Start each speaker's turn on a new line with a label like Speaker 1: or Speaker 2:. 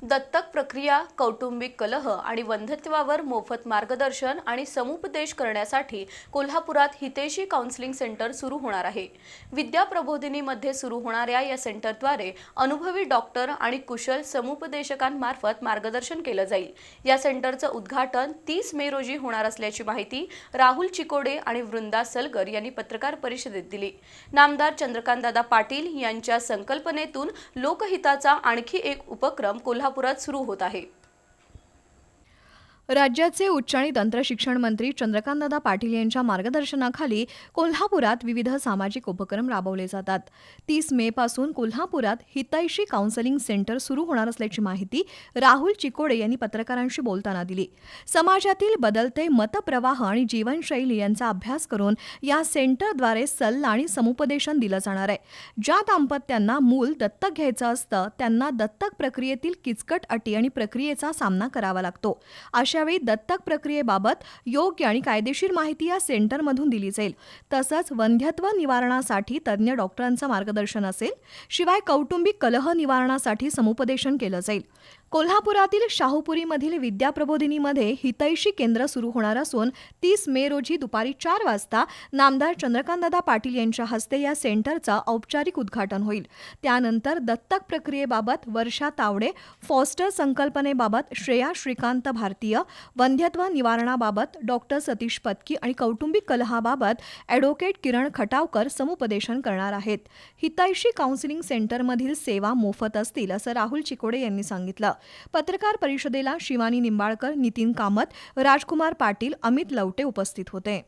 Speaker 1: दत्तक प्रक्रिया, कौटुंबिक कलह आणि वंध्यत्वावर मोफत मार्गदर्शन आणि समुपदेश करण्यासाठी कोल्हापुरात हितैषी काउन्सिलिंग सेंटर सुरू होणार आहे। विद्या प्रबोधिनीमध्ये सुरू होणाऱ्या या सेंटरद्वारे अनुभवी डॉक्टर आणि कुशल समुपदेशकांमार्फत मार्गदर्शन केलं जाईल। या सेंटरचं उद्घाटन 30 मे रोजी होणार असल्याची माहिती राहुल चिकोडे आणि वृंदा सलगर यांनी पत्रकार परिषदेत दिली। नामदार चंद्रकांतदादा पाटील यांच्या संकल्पनेतून लोकहिताचा आणखी एक उपक्रम कोल्हापुरात सुरू होत आहे।
Speaker 2: राज्याचे उच्च आणि तंत्रशिक्षण मंत्री चंद्रकांतदादा पाटील यांच्या मार्गदर्शनाखाली कोल्हापुरात विविध सामाजिक उपक्रम राबवले जातात। 30 मे पासून कोल्हापुरात हितैषी काउन्सिलिंग सेंटर सुरू होणार असल्याची माहिती राहुल चिकोडे यांनी पत्रकारांशी बोलताना दिली। समाजातील बदलते मतप्रवाह आणि जीवनशैली यांचा अभ्यास करून या सेंटरद्वारे सल्ला आणि समुपदेशन दिलं जाणार आहे। ज्या दाम्पत्यांना मूल दत्तक घ्यायचं असतं त्यांना दत्तक प्रक्रियेतील किचकट अटी आणि प्रक्रियेचा सामना करावा लागतो। अशावेळी दत्तक प्रक्रियेबाबत योग्य आणि कायदेशीर माहिती या सेंटरमधून दिली जाईल। तसंच वंध्यत्व निवारणासाठी तज्ज्ञ डॉक्टरांचं मार्गदर्शन असेल। शिवाय कौटुंबिक कलह निवारणासाठी समुपदेशन केलं जाईल। कोल्हापुरातील शाहूपुरीमधील विद्या प्रबोधिनीमध्ये हितैषी केंद्र सुरू होणार असून 30 मे रोजी दुपारी 4 वाजता नामदार चंद्रकांतदादा पाटील यांच्या हस्ते या सेंटरचं औपचारिक उद्घाटन होईल। त्यानंतर दत्तक प्रक्रियेबाबत वर्षा तावडे, फॉस्टर संकल्पनेबाबत श्रेया श्रीकांत भारतीय, वंध्यत्व निवारणाबाबत डॉक्टर सतीश पत्की आणि कौटुंबिक कलहाबाबत ॲडव्होकेट किरण खटावकर समुपदेशन करणार आहेत। हितैषी काउन्सिलिंग सेंटरमधील सेवा मोफत असतील असं राहुल चिकोडे यांनी सांगितलं। पत्रकार परिषदेला शिवानी निंबाळकर, नितीन कामत, राजकुमार पाटील, अमित लवटे उपस्थित होते।